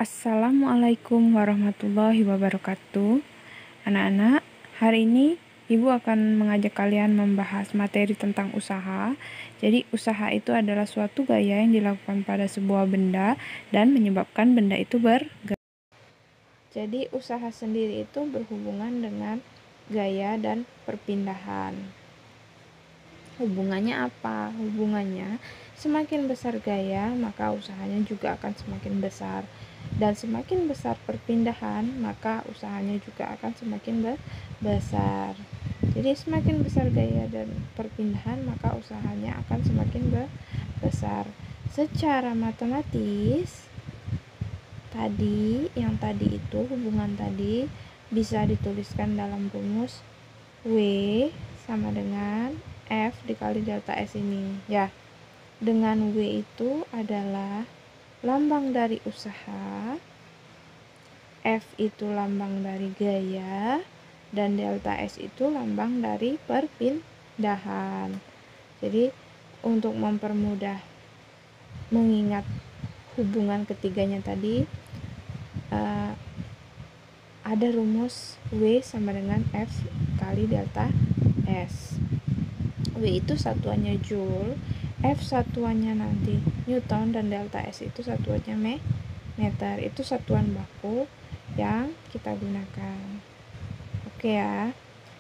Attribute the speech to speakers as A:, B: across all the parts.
A: Assalamualaikum warahmatullahi wabarakatuh. Anak-anak, hari ini Ibu akan mengajak kalian membahas materi tentang usaha. Jadi, usaha itu adalah suatu gaya yang dilakukan pada sebuah benda dan menyebabkan benda itu bergerak. Jadi, usaha sendiri itu berhubungan dengan gaya dan perpindahan. Hubungannya apa? Hubungannya semakin besar gaya, maka usahanya juga akan semakin besar. Dan semakin besar perpindahan, maka usahanya juga akan semakin besar. Jadi semakin besar gaya dan perpindahan, maka usahanya akan semakin besar. Secara matematis, yang tadi itu hubungan tadi bisa dituliskan dalam rumus W sama dengan F dikali delta S ini ya. Dengan W itu adalah lambang dari usaha, F itu lambang dari gaya, dan delta S itu lambang dari perpindahan. Jadi untuk mempermudah mengingat hubungan ketiganya tadi, ada rumus W sama dengan F kali delta S. W itu satuannya Joule, F satuannya nanti Newton, dan delta S itu satuannya meter. Itu satuan baku yang kita gunakan. Oke ya.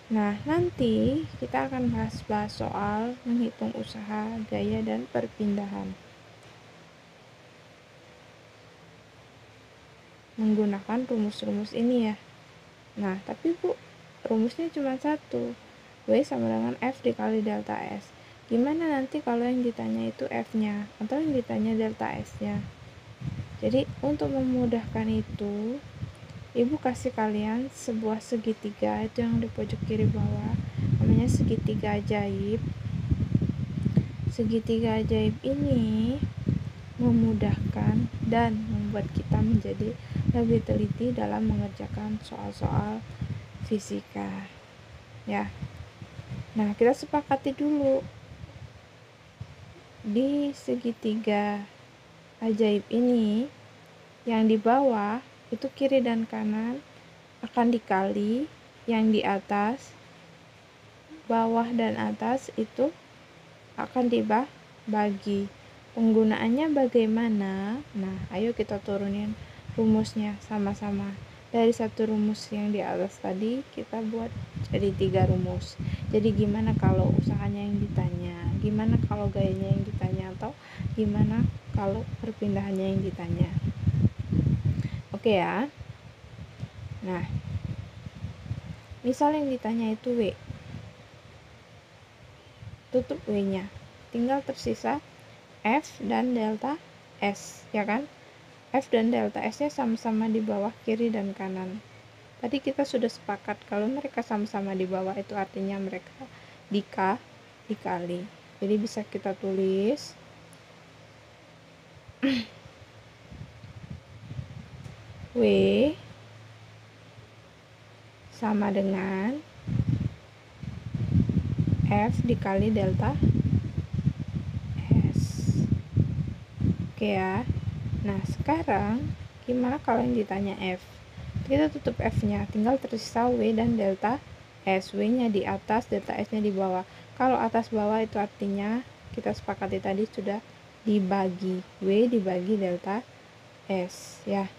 A: Nah, nanti kita akan bahas soal menghitung usaha, gaya, dan perpindahan menggunakan rumus-rumus ini ya. Nah, tapi Bu, rumusnya cuma satu, W sama dengan F dikali delta S. Gimana nanti kalau yang ditanya itu F-nya atau yang ditanya delta S-nya? Jadi untuk memudahkan itu, Ibu kasih kalian sebuah segitiga, itu yang di pojok kiri bawah, namanya segitiga ajaib. Segitiga ajaib ini memudahkan dan membuat kita menjadi lebih teliti dalam mengerjakan soal-soal fisika ya. Nah, kita sepakati dulu di segitiga ajaib ini, yang di bawah itu kiri dan kanan akan dikali, yang di atas, bawah dan atas itu akan dibagi. Penggunaannya bagaimana? Nah, ayo kita turunin rumusnya sama-sama. Dari satu rumus yang di atas tadi, kita buat jadi 3 rumus. Jadi gimana kalau usahanya yang ditanya? Gimana kalau gayanya yang ditanya? Atau gimana kalau perpindahannya yang ditanya? Oke ya. Nah, misal yang ditanya itu W. Tutup W-nya. Tinggal tersisa F dan delta S, ya kan? F dan delta S-nya sama-sama di bawah kiri dan kanan. Tadi kita sudah sepakat kalau mereka sama-sama di bawah itu artinya mereka dikali. Jadi bisa kita tulis W sama dengan F dikali delta S. Oke ya. Nah, sekarang gimana kalau yang ditanya F? Kita tutup F-nya, tinggal tersisa W dan delta S. W-nya di atas, delta S-nya di bawah. Kalau atas bawah itu artinya kita sepakati tadi sudah dibagi, W dibagi delta S ya.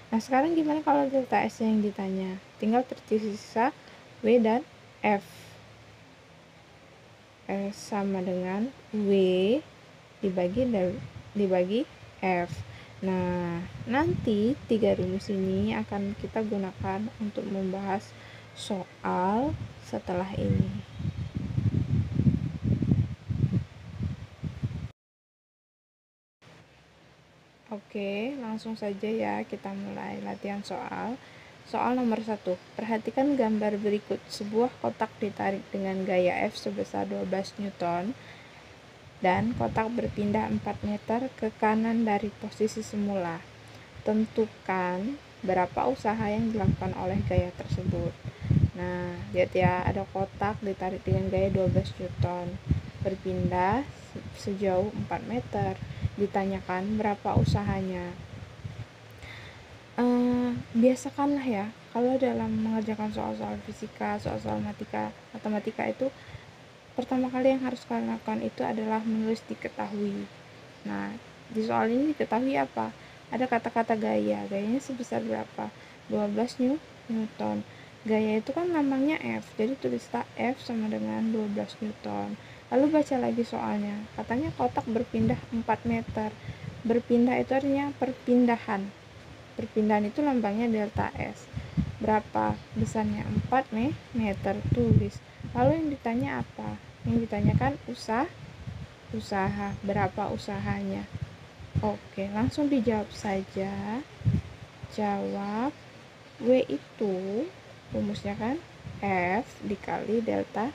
A: Nah, sekarang gimana kalau delta S yang ditanya? Tinggal tersisa W dan F. S sama dengan W dibagi F. Nah, nanti 3 rumus ini akan kita gunakan untuk membahas soal setelah ini. Oke, langsung saja ya kita mulai latihan soal. Soal nomor 1. Perhatikan gambar berikut. Sebuah kotak ditarik dengan gaya F sebesar 12 Newton dan kotak berpindah 4 meter ke kanan dari posisi semula. Tentukan berapa usaha yang dilakukan oleh gaya tersebut. Nah, lihat ya, ada kotak ditarik dengan gaya 12 Newton, berpindah sejauh 4 meter. Ditanyakan berapa usahanya. biasakanlah ya, kalau dalam mengerjakan soal-soal fisika, soal-soal matematika itu pertama kali yang harus kalian lakukan itu adalah menulis diketahui. Nah, di soal ini diketahui apa? Ada kata-kata gaya. Gayanya sebesar berapa? 12 Newton. Gaya itu kan lambangnya F, jadi tulislah F sama dengan 12 Newton. Lalu baca lagi soalnya. Katanya kotak berpindah 4 meter. Berpindah itu artinya perpindahan. Perpindahan itu lambangnya delta S. Berapa besarnya? 4 meter. Tulis. Lalu yang ditanya apa? Yang ditanyakan usaha. Berapa usahanya? Oke, langsung dijawab saja. Jawab. W itu rumusnya kan F dikali delta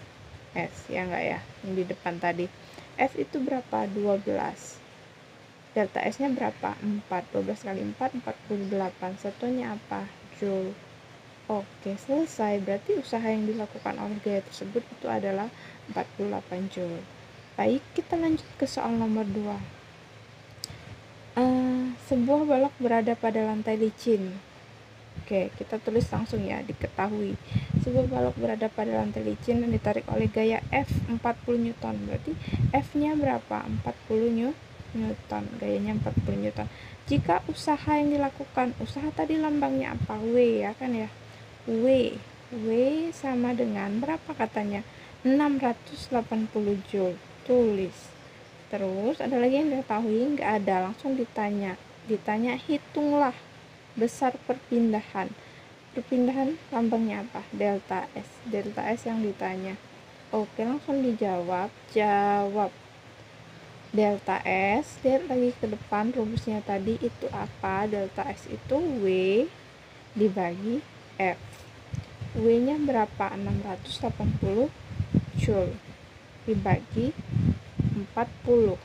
A: S, ya enggak ya? Yang di depan tadi. F itu berapa? 12. Delta S-nya berapa? 4. 12 kali 4, 48. Satunya apa? Joule. Oke, selesai. Berarti usaha yang dilakukan oleh gaya tersebut itu adalah 48 Joule. Baik, kita lanjut ke soal nomor 2. Sebuah balok berada pada lantai licin. Oke, kita tulis langsung ya, diketahui. Sebuah balok berada pada lantai licin dan ditarik oleh gaya F 40 Newton. Berarti F-nya berapa? 40 Newton. Gayanya 40 Newton. Jika usaha yang dilakukan, usaha tadi lambangnya apa? W ya kan ya? W sama dengan berapa katanya? 680 Joule. Tulis. Terus ada lagi yang diketahui? Nggak ada, langsung ditanya hitunglah besar perpindahan lambangnya apa? Delta S yang ditanya. Oke, langsung dijawab. Jawab delta S. Lihat lagi ke depan, rumusnya tadi itu apa? Delta S itu W dibagi F. W nya berapa? 680 Joule dibagi 40.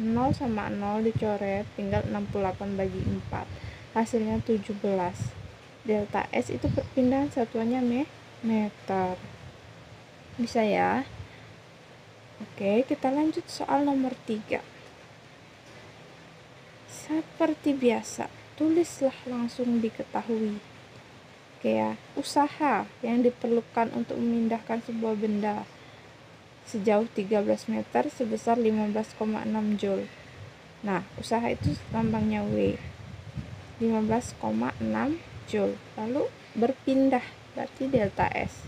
A: 0 sama 0 dicoret, tinggal 68 bagi 4. Hasilnya 17. Delta S itu perpindahan satuannya meter. Bisa ya? Oke, kita lanjut soal nomor 3. Seperti biasa, tulislah langsung diketahui. Oke ya, usaha yang diperlukan untuk memindahkan sebuah benda sejauh 13 meter sebesar 15,6 Joule. Nah, usaha itu lambangnya W. 15,6 Joule. Lalu berpindah, berarti delta S.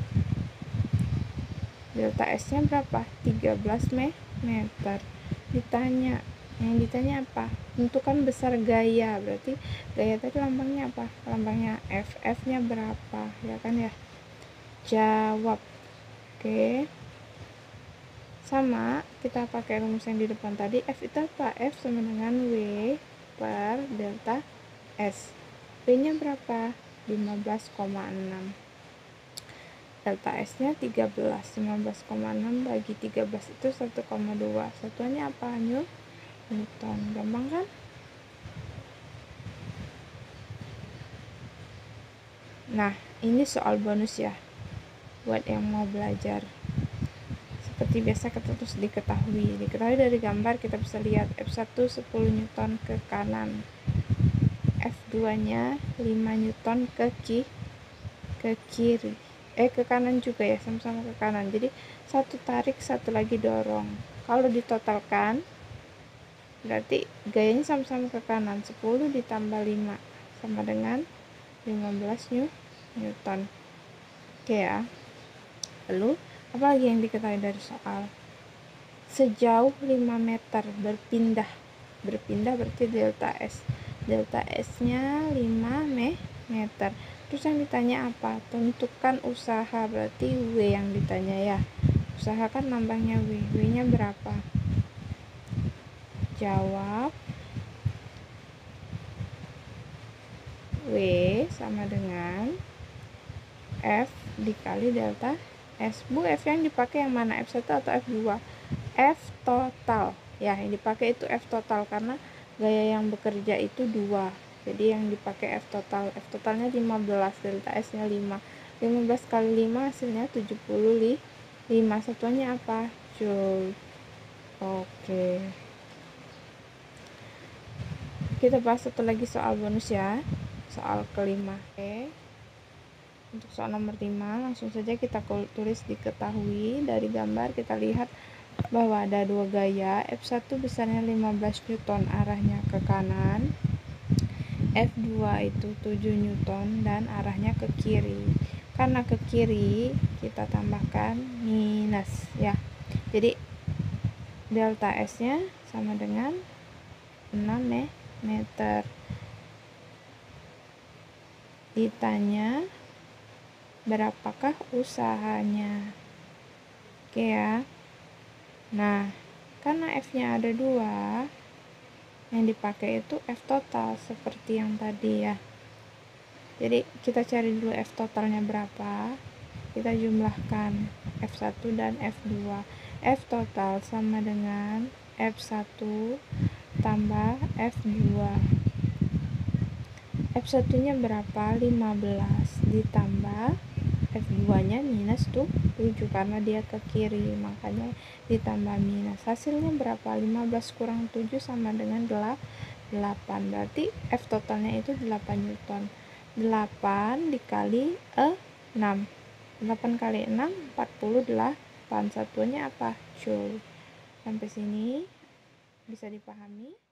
A: Delta S-nya berapa? 13 meter. Yang ditanya apa? Tentukan besar gaya. Berarti gaya tadi lambangnya apa? Lambangnya F. F-nya berapa? Ya kan ya? Jawab. Oke. Sama, kita pakai rumus yang di depan tadi. F itu apa? F sama dengan W per delta S. W-nya berapa? 15,6. Delta S-nya 13. 15,6 bagi 13 itu 1,2. Satuannya apa? Newton. Gampang kan? Nah, ini soal bonus ya, buat yang mau belajar. Seperti biasa kita terus diketahui dari gambar. Kita bisa lihat F1 10 Newton ke kanan, F2 nya 5 Newton ke kiri, ke kanan juga ya, sama-sama ke kanan. Jadi satu tarik, satu lagi dorong. Kalau ditotalkan berarti gayanya sama-sama ke kanan. 10 ditambah 5 sama dengan 15 Newton. Oke ya. Lalu apa lagi yang diketahui dari soal? Sejauh 5 meter berpindah berarti delta S. Delta S-nya 5 meter. Terus yang ditanya apa? Tentukan usaha, berarti W yang ditanya ya. Usaha kan lambangnya W. W-nya berapa? Jawab. W sama dengan F dikali delta S. Bu, F yang dipakai yang mana? F1 atau F2? F total. Ya, yang dipakai itu F total karena gaya yang bekerja itu 2. Jadi yang dipakai F total. F totalnya 15, delta S-nya 5. 15 kali 5 hasilnya 75. Satuannya apa? Joule. Oke. Kita bahas satu lagi soal bonus ya. soal kelima. Oke. Untuk soal nomor 5, langsung saja kita tulis diketahui. Dari gambar kita lihat bahwa ada dua gaya. F1 besarnya 15 Newton arahnya ke kanan, F2 itu 7 Newton dan arahnya ke kiri. Karena ke kiri, kita tambahkan minus ya. Jadi delta S nya sama dengan 6 meter. Ditanya berapakah usahanya. Oke ya. Nah, karena F nya ada 2, yang dipakai itu F total seperti yang tadi ya. Jadi kita cari dulu F totalnya berapa. Kita jumlahkan F1 dan F2. F total sama dengan F1 tambah F2. F1 nya berapa? 15 ditambah F2 nya minus 7 karena dia ke kiri, makanya ditambah minus. Hasilnya berapa? 15 kurang 7 sama dengan 8. Berarti F totalnya itu 8 Newton. 8 dikali 6. 8 kali 6 48. Satuannya apa? Joule. Sampai sini bisa dipahami?